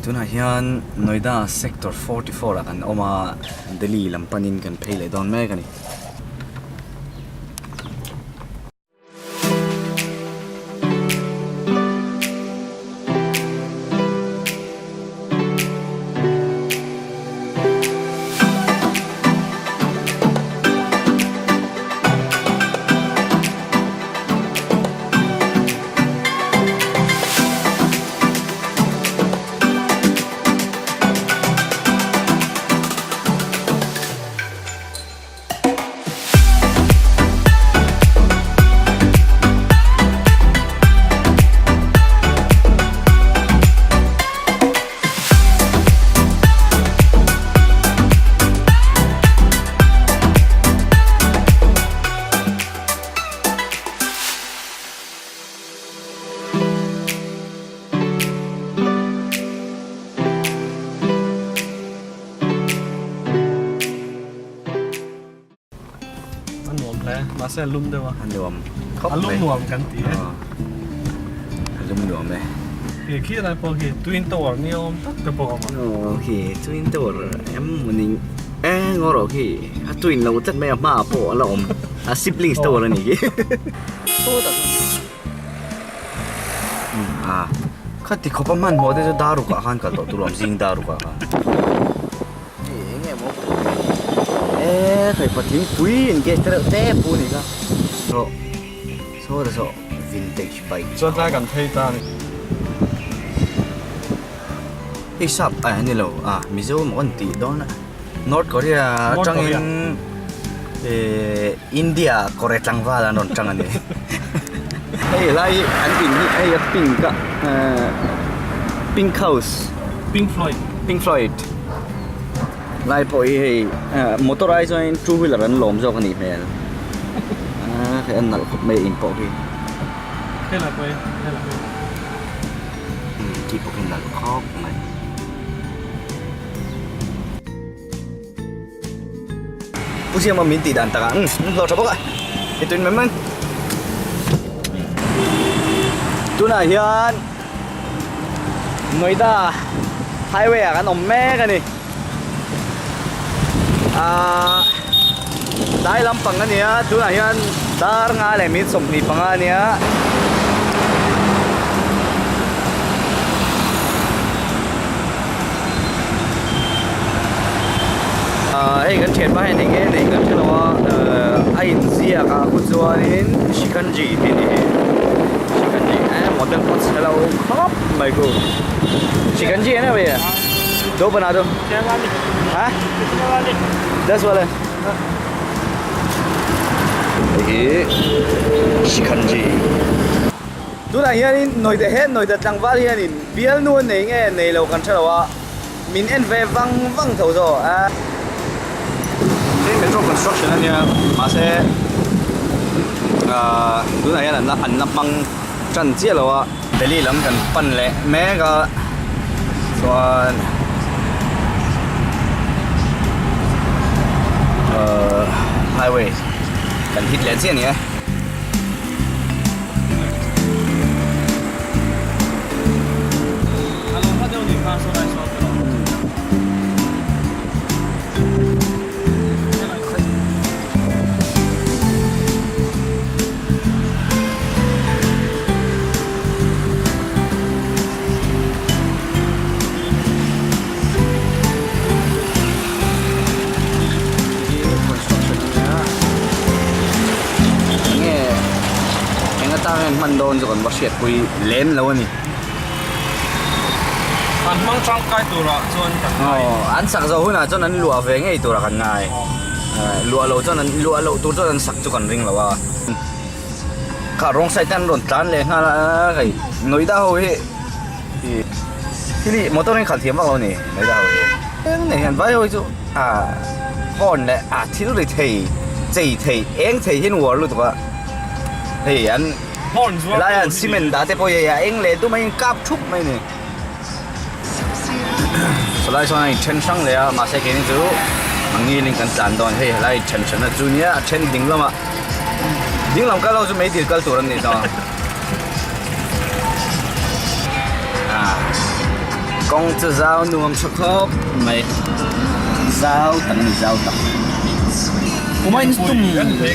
tuna hian Noida sector 44 kan oma Delhi lampanin kan phei don me kanมาเส้นลุ่มด้วยวะ อันรวม ลุ่มรวมกันตี ลุ่มรวมเลย เกี่ยวกับอะไรพวกที่ตัวอินตัวนี่อมตัดกระบอกมา โอเคตัวอินตัวมันนี่งอโอเคตัวอินเราจัดไม่มาพอเราซิบลิงส์ตัวแล้วนี่ตัวแต่ข้าติดขบมันหมดเลยจะดารุกะขันกันตัวตัวรวมซิงดารุกะเคยปะทิ้งปุ้ยนเกสเตอร์เต้ปูนี่ก็โซ่แต่โซ่วินเทจไบค์ส่วนใจกันเทตาไอ้สับนี่เรามิโซมอนตีโดนนอร์ทเกาหลีจังอินเดียเกาหลีจังว่าแล้วนนจังอันนี้ไอ้ไรอันอินนี่ไอ้ปิงก็ปิงเฮาส์พิงฟลอยด์ ไล่พอยมอเตอร์ไซค์ทูวีลเลอร์นั้นล้มจากนี่เองแค่อันนั้นก็ไม่อินพอดีแค่ละไปที่พวกนั้นก็ครอบไหมผู้เชี่ยวชาญมินตีดันตะกันรอสักพักไอ้ตัวนี้มันตัวไหนยันNoidaไฮเวย์กันอมแม่กันนี่ได้ลำปังกันเนี่ยดูหน่อยยันดาร์งาเลยมิดสมนิปังกันเนี่ยไอ้กันเช็ดไปนี่ไงนี่กันเชื่อว่าไอ้เสียกับคุณส่วนนี้ชิคันจีที่นี่ชิคันจีหมดเรื่องพัสดุครับไม่กูชิคันจีนะเว้ยदो बना दो हाँ 10 वाले ये शिकंजीดูหน่อยยันหน่อยแต่เห็นหน่อยแต่จังหวัดยันเบียร์นู่นนี่ไงในเรากันเชื่อว่ามินเอ็นเวฟังเท่าจ้ะนี่เป็นตัว construction นะเนี่ยมาเซ่ดูหน่อยยันอันนับมังจันเจียแล้วว่าเดลี่ลำกันปั้นแหละแม่ก็ส่วนhighway กันฮิตเลนเสียนี่มันโดนจนบาดเจ็บปุยเล่นแล้วนี่มันมั่งจังใกล้ตัวละจนกันง่ายอันสักเจ้าหุ่นจนนั้นลัวเวงไอ้ตัวละกันง่ายลัวเราจนนั้นลัวเราตัวจนนั้นสักจุกันริงแล้วว่าข้ารองใส่ตันโดนตันเลยฮะไอ้หน่วยดาวเฮ้ที่นี่มอเตอร์นี่ขัดเทียมมากแล้วนี่หน่วยดาวเฮ้เนี่ยเห็นไว้ว่าจู่ฮอนเลยที่รู้เลยเทใจเทเองเทเห็นหัวรู้ตัวเฮ้ยอันแล้วอันซีเมนต์ด่าแต่พอยังเองเลยตัวมันยังกับชุบไม่เนี่ยสลายส่วนนี้เช่นช่างเลยมาเสกนี่จู่อันนี้ลิงกันจานตอนเฮ้ยแล้วเช่นนะจู่เนี่ยเช่นดิ้งแล้วมาดิ้งเราก็เราจะไม่ติดกันตัวนั้นนี่จ้ะ Kong cho zao nuông cho khóc mày zao tặng này zao tặng Kumain tum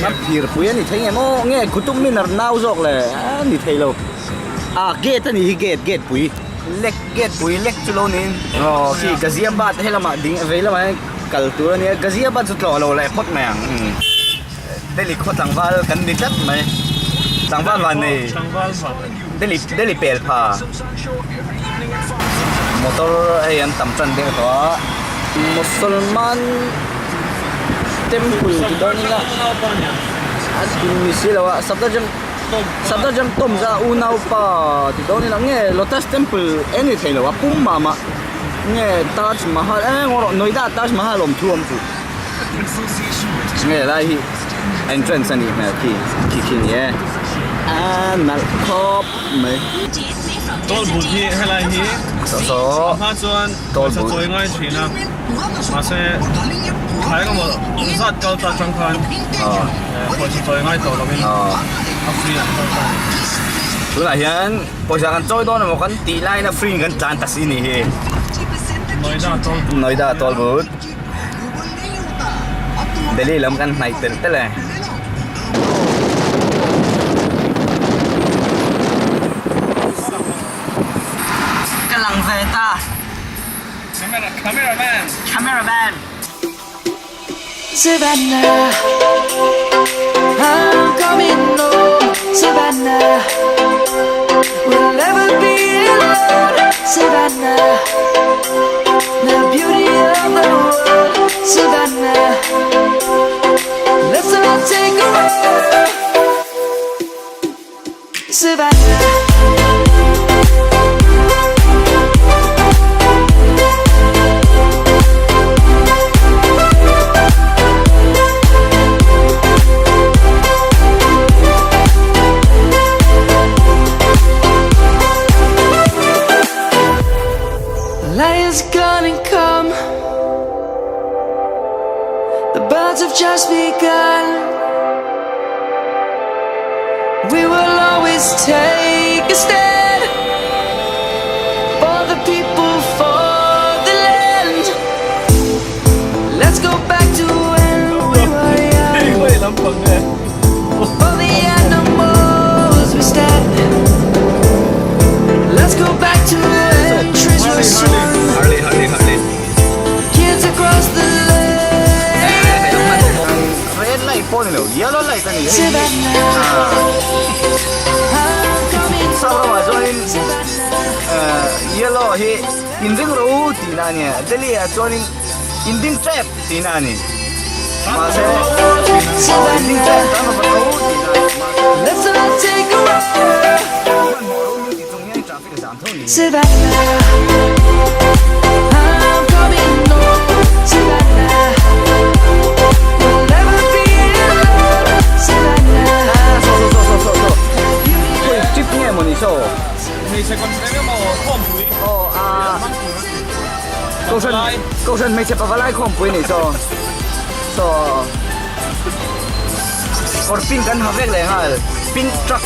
ngap hir puya ni thấy mo nghe kutum min nau jok le ni thấy lo gate ni gate pui gate pui lek chulo ni ki Ghaziabad helama ding available culture ni Ghaziabad chu lo le pot mang Delhi khot tangwal kan ni tat mai tangwal wan ni Delhi pel pha motor ay an tam chan ding to Musulman temple ti don nga adin mi sila sabda jam tom za unaw pa ti don nga nge Lotus Temple any thelo pum mama nge Taj Mahal ngoro Noida Taj Mahal om thuam tu nge lai hi entrance ani na ki ye nal khop mai Tol bút hi hay là hi so Hoa chuan Tol Sa bút. choi ngay china Mà sẽ Khai ka mo Zat kal ta chang khan Kwa chi choi ngay tol lamin Free na tol khan tu là hian poisa kan choi don mo kan ti lai na free kan chan ta si ni he Noida tol Noida tol bút Delhi lam kan nai tel tel Kalang ve ta cameraman Savannah, I'm coming home. Savannah, we'll never be alone. Savannah, the beauty of the world. Savannah, let's all take a ride. Savannah. Is gonna come. The birds have just begun. We will always take a stand for the people, for the land. Let's go back to when we were young. For the animals we stand. Let's go back to when trees were swung. Harley Kids across the land. red light po nilo yellow light ani Savannah, I'm coming Sawa home. join yellow he inding ro ti na ni Delhi joining inding trap ti na ni ma se inding trap ta ma ro ti na Let's all take a ride. ti tung yang traffic jam thong ni Savannah, I'm coming home. Savannah, we'll never be alone. Savannah, so koi chip nge mo ni so Thì sẽ còn cái màu khom túi câu chuyện mấy chép vào lại không quên này so or pink kan havek le ha pink truck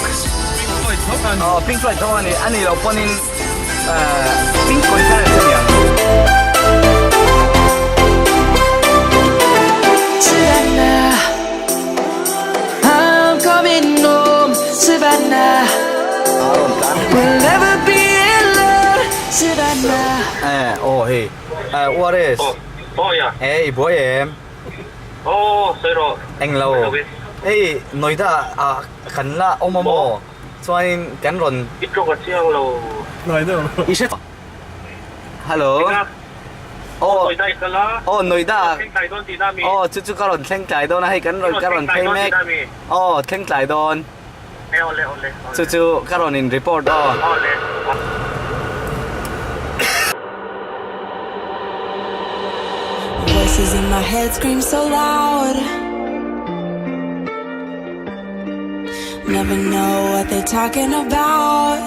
Rồi thóc khan pink flight thôi anh ấy lâu ponin pink coi cái này nhỉ Savannah, I'm coming home. Savannah, we'll never be alone. Savannah. hey what is yeah. hey boy em Sorry rồi. anh lâu hey nói ta khẩn là ông mamo cho anh cắn rồn Ít trong cái chiang lâu. Nói được iset hello Tôi đây cái lá. nói ta Kinh tài đôn tí đa mi. chú cái rồn thanh trái đâu hay cắn rồn cái rồn pay mac thanh trái đồn Ole. chú cái rồn in report đó Ole. Voices in my head scream so loud. Never know what they're talking about.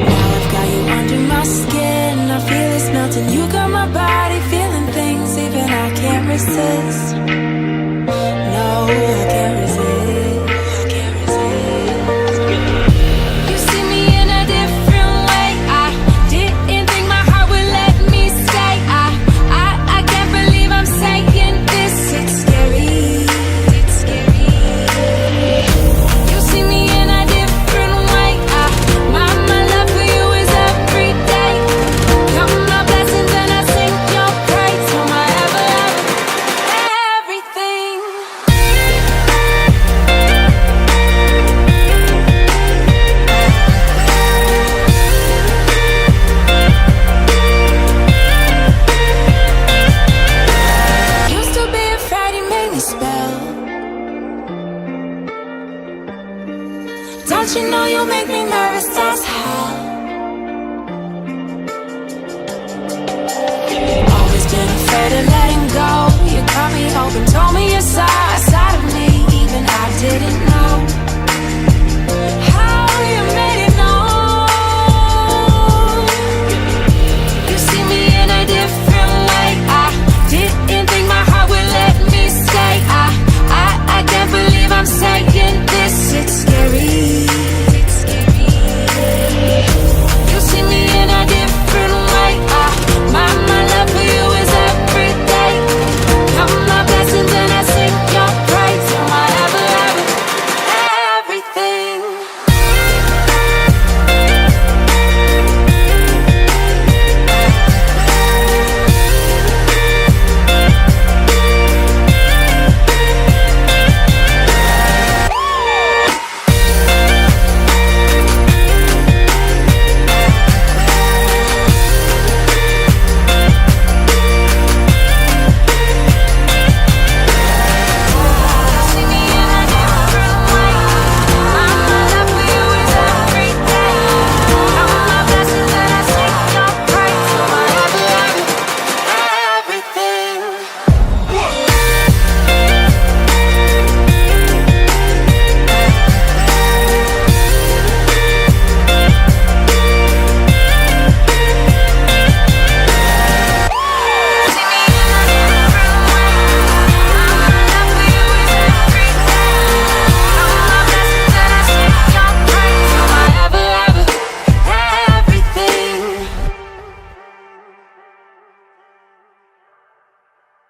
Now I've got you under my skin. I feel it's melting. You got my body feeling things even I can't resist. No, I can't resist.